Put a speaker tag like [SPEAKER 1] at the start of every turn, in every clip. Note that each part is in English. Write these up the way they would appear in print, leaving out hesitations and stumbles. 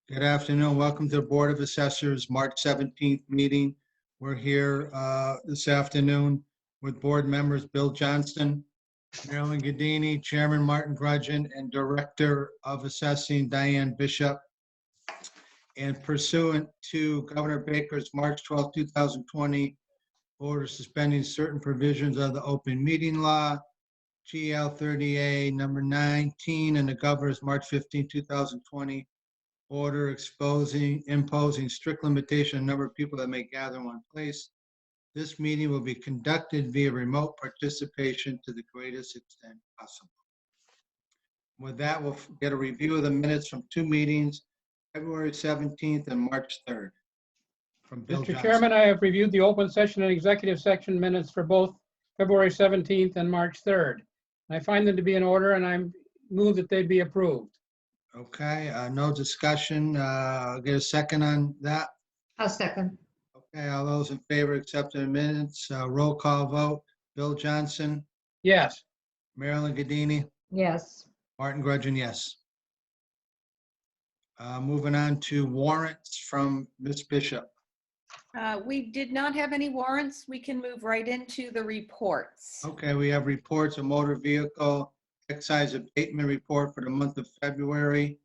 [SPEAKER 1] Good afternoon. Welcome to the Board of Assessors, March 17th meeting. We're here this afternoon with board members Bill Johnston, Marilyn Gadini, Chairman Martin Grudgeon, and Director of Assessing Diane Bishop. And pursuant to Governor Baker's March 12, 2020 order suspending certain provisions of the open meeting law, GL 30A number 19, and the Governor's March 15, 2020 order imposing strict limitation on the number of people that may gather in one place. This meeting will be conducted via remote participation to the greatest extent possible. With that, we'll get a review of the minutes from two meetings, February 17th and March 3rd. From Bill
[SPEAKER 2] Mr.
[SPEAKER 1] Johnson.
[SPEAKER 2] Chairman, I have reviewed the open session and executive section minutes for both February 17th and March 3rd. I find them to be in order, and I move that they be approved.
[SPEAKER 1] Okay, no discussion. Get a second on that.
[SPEAKER 3] I'll second.
[SPEAKER 1] Okay, all those in favor accepting the minutes, roll call vote. Bill Johnson,
[SPEAKER 2] Yes.
[SPEAKER 1] Marilyn Gadini,
[SPEAKER 3] Yes.
[SPEAKER 1] Martin Grudgeon, yes. Moving on to warrants from Ms. Bishop.
[SPEAKER 4] We did not have any warrants. We can move right into the reports.
[SPEAKER 1] Okay, we have reports of motor vehicle excise abatement report for the month of February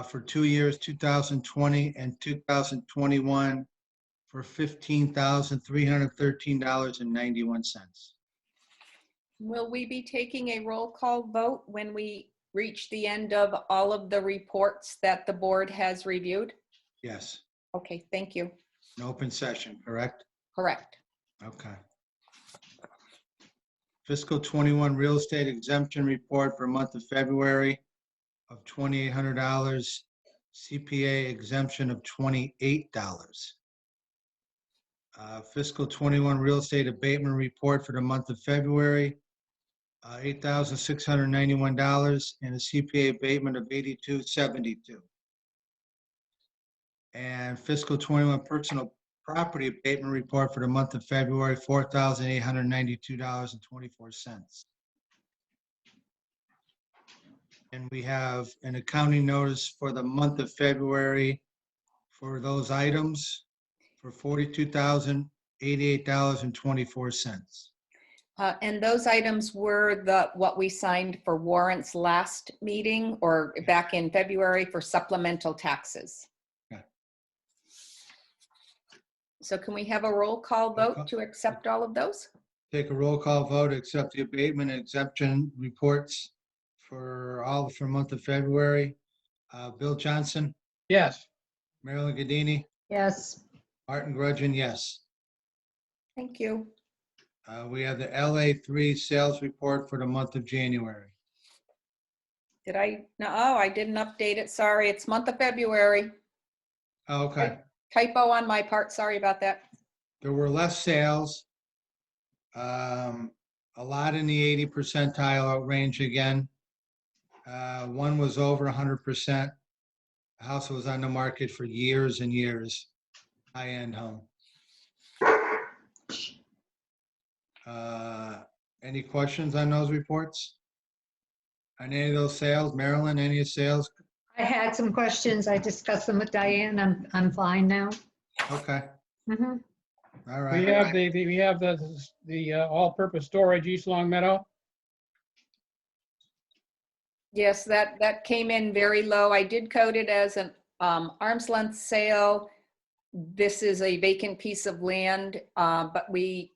[SPEAKER 1] for 2 years, 2020 and 2021 for $15,313.91.
[SPEAKER 4] Will we be taking a roll call vote when we reach the end of all of the reports that the board has reviewed?
[SPEAKER 1] Yes,
[SPEAKER 4] Okay, thank you.
[SPEAKER 1] an open session, correct?
[SPEAKER 4] Correct.
[SPEAKER 1] Okay. Fiscal 21 real estate exemption report for month of February of $2,800, CPA exemption of $28. Fiscal 21 real estate abatement report for the month of February, $8,691, and a CPA abatement of $82.72. And fiscal 21 personal property abatement report for the month of February, $4,892.24. And we have an accounting notice for the month of February for those items for $42,088.24.
[SPEAKER 4] And those items were what we signed for warrants last meeting or back in February for supplemental taxes.
[SPEAKER 1] Okay.
[SPEAKER 4] So can we have a roll call vote to accept all of those?
[SPEAKER 1] Take a roll call vote, accept the abatement and exemption reports for all for the month of February. Bill Johnson,
[SPEAKER 2] Yes.
[SPEAKER 1] Marilyn Gadini,
[SPEAKER 3] Yes.
[SPEAKER 1] Martin Grudgeon, yes.
[SPEAKER 4] Thank you.
[SPEAKER 1] We have the LA3 sales report for the month of January.
[SPEAKER 4] Did I? No, oh, I didn't update it. Sorry. It's month of February.
[SPEAKER 1] Okay,
[SPEAKER 4] Typo on my part. Sorry about that.
[SPEAKER 1] there were less sales. A lot in the 80 percentile range again. One was over 100%. The house was on the market for years and years. High-end home. Any questions on those reports? On any of those sales? Marilyn, any sales?
[SPEAKER 3] I had some questions. I discussed them with Diane. I'm fine now.
[SPEAKER 1] Okay,
[SPEAKER 3] Mhm.
[SPEAKER 1] all
[SPEAKER 2] We
[SPEAKER 1] right.
[SPEAKER 2] have the all-purpose storage East Long Meadow.
[SPEAKER 4] Yes, that came in very low. I did code it as an arm's length sale. This is a vacant piece of land, but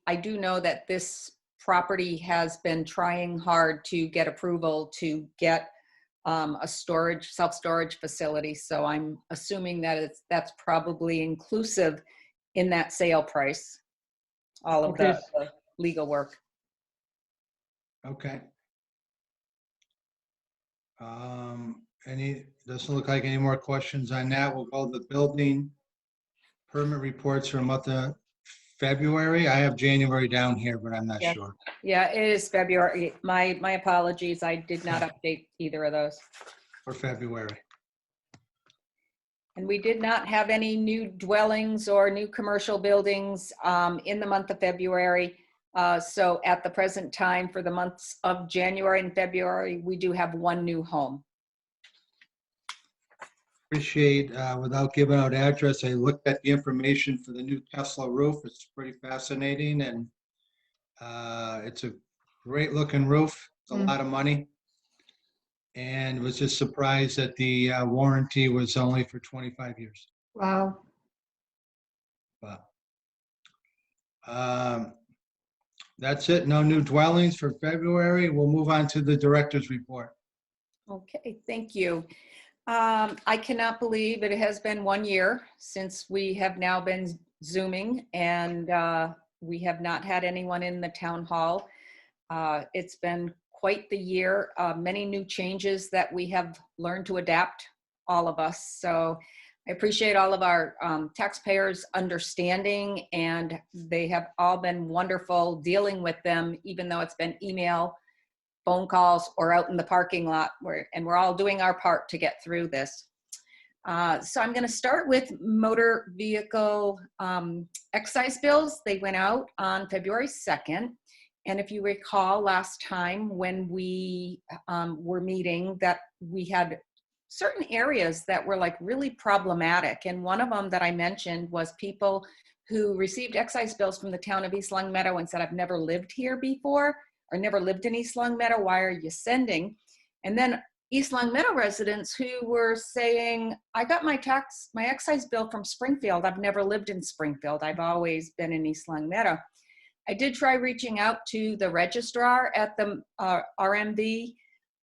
[SPEAKER 4] I do know that this property has been trying hard to get approval to get a self-storage facility. So I'm assuming that that's probably inclusive in that sale price, all of
[SPEAKER 2] Okay.
[SPEAKER 4] the legal work.
[SPEAKER 1] Okay. Doesn't look like any more questions on that. We'll go to the building permit reports for the month of February. I have January down here, but I'm not
[SPEAKER 4] Yeah.
[SPEAKER 1] sure.
[SPEAKER 4] Yeah, it is February. My apologies. I did not update either of those.
[SPEAKER 1] For February.
[SPEAKER 4] And we did not have any new dwellings or new commercial buildings in the month of February. So at the present time, for the months of January and February, we do have one new home.
[SPEAKER 1] appreciate, without giving out address, I looked at the information for the new Tesla roof. It's pretty fascinating and it's a great looking roof. It's a lot of money. And was just surprised that the warranty was only for 25 years.
[SPEAKER 3] Wow.
[SPEAKER 1] But that's it. No new dwellings for February. We'll move on to the director's report.
[SPEAKER 4] Okay, thank you. I cannot believe it has been 1 year since we have now been Zooming, and we have not had anyone in the town hall. It's been quite the year, many new changes that we have learned to adapt, all of us. So I appreciate all of our taxpayers' understanding, and they have all been wonderful dealing with them, even though it's been email, phone calls, or out in the parking lot, and we're all doing our part to get through this. So I'm going to start with motor vehicle excise bills. They went out on February 2nd. And if you recall last time when we were meeting, that we had certain areas that were like really problematic. And one of them that I mentioned was people who received excise bills from the town of East Long Meadow and said, I've never lived here before, or never lived in East Long Meadow, why are you sending? And then East Long Meadow residents who were saying, I got my excise bill from Springfield. I've never lived in Springfield. I've always been in East Long Meadow. I did try reaching out to the registrar at the RMV.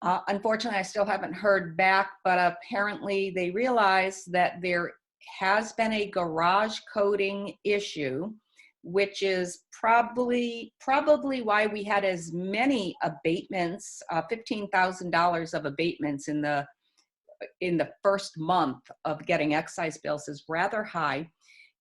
[SPEAKER 4] Unfortunately, I still haven't heard back, but apparently they realized that there has been a garage coding issue, which is probably why we had as many abatements, $15,000 of abatements in the first month of getting excise bills is rather high.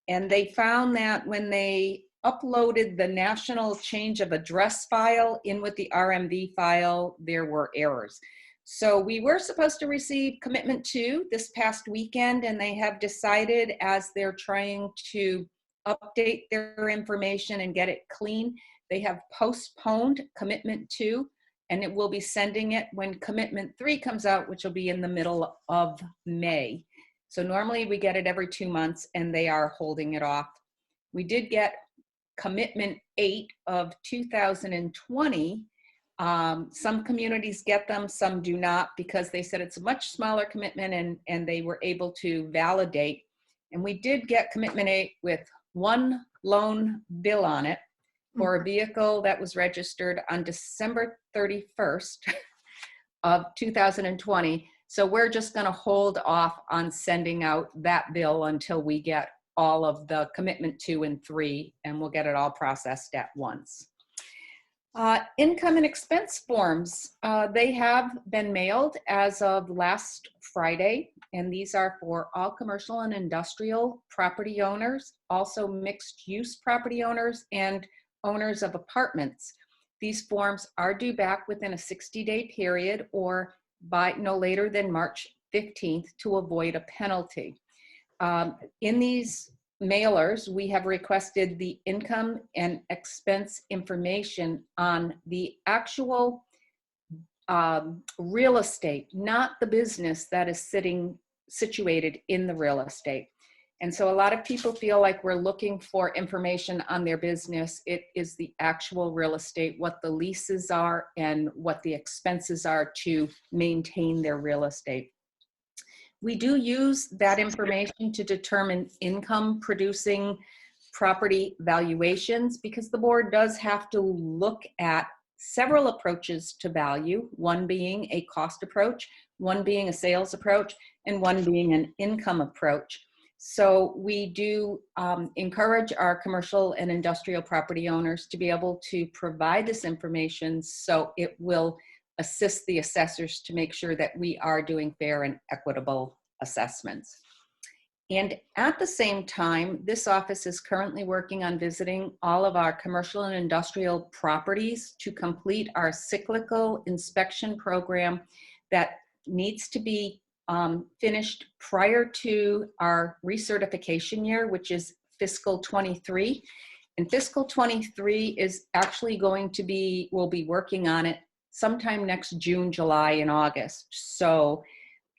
[SPEAKER 4] And they found that when they uploaded the national change of address file in with the RMV file, there were errors. So we were supposed to receive commitment 2 this past weekend, and they have decided, as they're trying to update their information and get it clean, they have postponed commitment 2, and it will be sending it when commitment 3 comes out, which will be in the middle of May. So normally we get it every 2 months, and they are holding it off. We did get commitment 8 of 2020. Some communities get them, some do not, because they said it's a much smaller commitment, and they were able to validate. And we did get commitment 8 with one loan bill on it for a vehicle that was registered on December 31st of 2020. So we're just going to hold off on sending out that bill until we get all of the commitment 2 and 3, and we'll get it all processed at once. Income and expense forms, they have been mailed as of last Friday, and these are for all commercial and industrial property owners, also mixed use property owners and owners of apartments. These forms are due back within a 60-day period or by no later than March 15th to avoid a penalty. In these mailers, we have requested the income and expense information on the actual real estate, not the business that is situated in the real estate. And so a lot of people feel like we're looking for information on their business. It is the actual real estate, what the leases are and what the expenses are to maintain their real estate. We do use that information to determine income producing property valuations, because the board does have to look at several approaches to value, one being a cost approach, one being a sales approach, and one being an income approach. So we do encourage our commercial and industrial property owners to be able to provide this information, so it will assist the assessors to make sure that we are doing fair and equitable assessments. And at the same time, this office is currently working on visiting all of our commercial and industrial properties to complete our cyclical inspection program that needs to be finished prior to our recertification year, which is fiscal 23. And fiscal 23 is actually going to be, we'll be working on it sometime next June, July, and August. So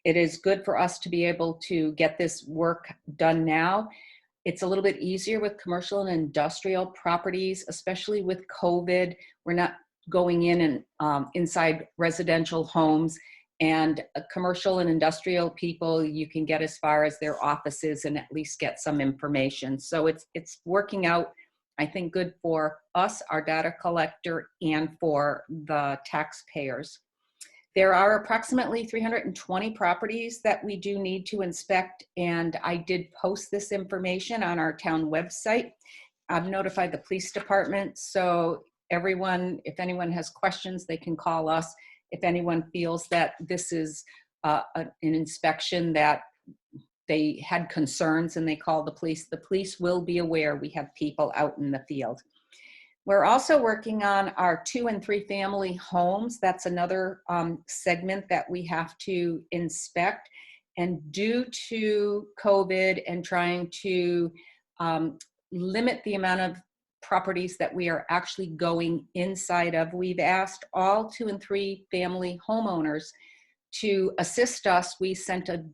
[SPEAKER 4] it is good for us to be able to get this work done now. It's a little bit easier with commercial and industrial properties, especially with COVID. We're not going in and inside residential homes, and commercial and industrial people, you can get as far as their offices and at least get some information. So it's working out, I think, good for us, our data collector, and for the taxpayers. There are approximately 320 properties that we do need to inspect, and I did post this information on our town website. I've notified the police department, so everyone, if anyone has questions, they can call us. If anyone feels that this is an inspection that they had concerns and they call the police will be aware we have people out in the field. We're also working on our 2 and 3 family homes. That's another segment that we have to inspect. And due to COVID and trying to limit the amount of properties that we are actually going inside of, we've asked all 2 and 3 family homeowners to assist us. We sent a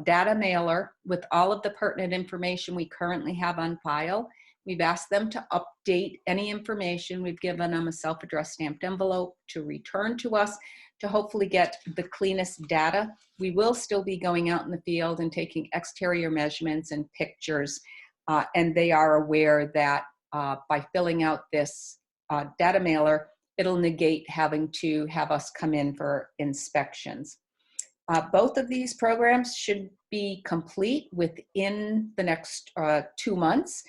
[SPEAKER 4] data mailer with all of the pertinent information we currently have on file. We've asked them to update any information. We've given them a self-addressed stamped envelope to return to us to hopefully get the cleanest data. We will still be going out in the field and taking exterior measurements and pictures, and they are aware that by filling out this data mailer, it'll negate having to have us come in for inspections. Both of these programs should be complete within the next 2 months,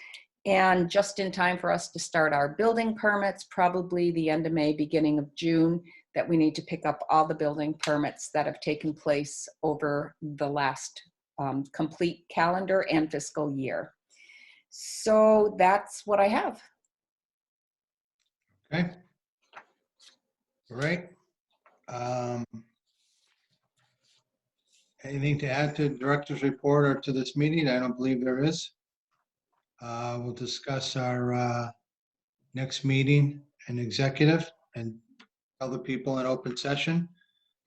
[SPEAKER 4] and just in time for us to start our building permits, probably the end of May, beginning of June, that we need to pick up all the building permits that have taken place over the last complete calendar and fiscal year. So that's what I have.
[SPEAKER 1] Okay. All right. Anything to add to the director's report or to this meeting? I don't believe there is. We'll discuss our next meeting in executive and other people in open session.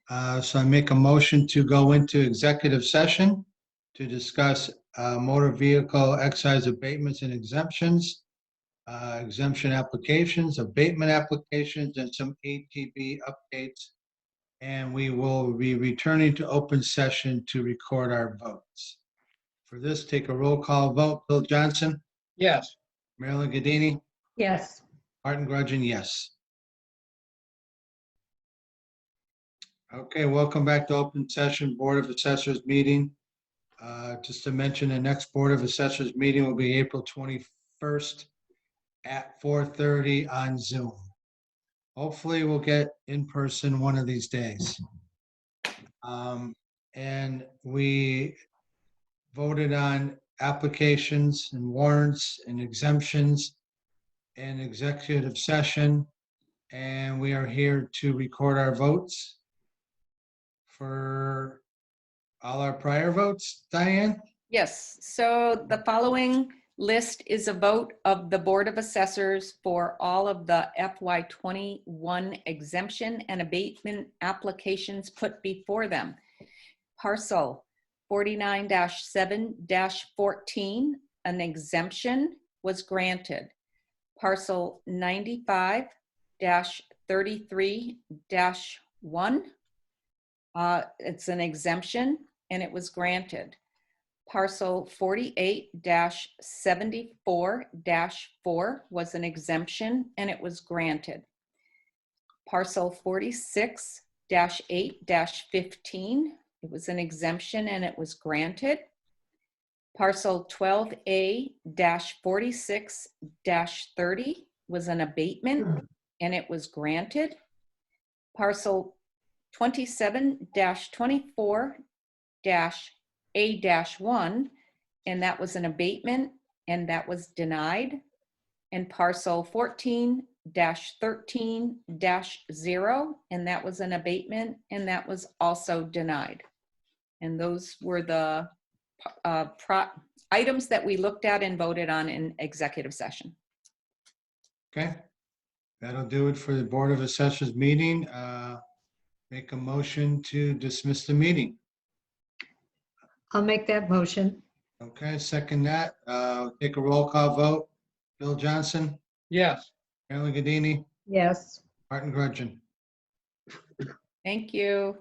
[SPEAKER 1] So I make a motion to go into executive session to discuss motor vehicle excise abatements and exemptions, exemption applications, abatement applications, and some ATB updates. And we will be returning to open session to record our votes. For this, take a roll call vote. Bill Johnson,
[SPEAKER 2] Yes.
[SPEAKER 1] Marilyn Gadini,
[SPEAKER 3] Yes.
[SPEAKER 1] Martin Grudgeon, yes. Okay, welcome back to open session Board of Assessors meeting. Just to mention, the next Board of Assessors meeting will be April 21st at 4:30 on Zoom. Hopefully we'll get in person one of these days. And we voted on applications and warrants and exemptions and executive session. And we are here to record our votes for all our prior votes. Diane?
[SPEAKER 4] Yes, so the following list is a vote of the Board of Assessors for all of the FY21 exemption and abatement applications put before them. Parcel 49-7-14, an exemption was granted. Parcel 95-33-1, it's an exemption and it was granted. Parcel 48-74-4 was an exemption and it was granted. Parcel 46-8-15, it was an exemption and it was granted. Parcel 12A-46-30 was an abatement and it was granted. Parcel 27-24-A-1, and that was an abatement and that was denied. And parcel 14-13-0, and that was an abatement and that was also denied. And those were the items that we looked at and voted on in executive session.
[SPEAKER 1] Okay. That'll do it for the Board of Assessors meeting. Make a motion to dismiss the meeting.
[SPEAKER 3] I'll make that motion.
[SPEAKER 1] Okay, second that. Take a roll call vote. Bill Johnson,
[SPEAKER 2] Yes.
[SPEAKER 1] Marilyn Gadini,
[SPEAKER 3] Yes.
[SPEAKER 1] Martin Grudgeon.
[SPEAKER 4] Thank you.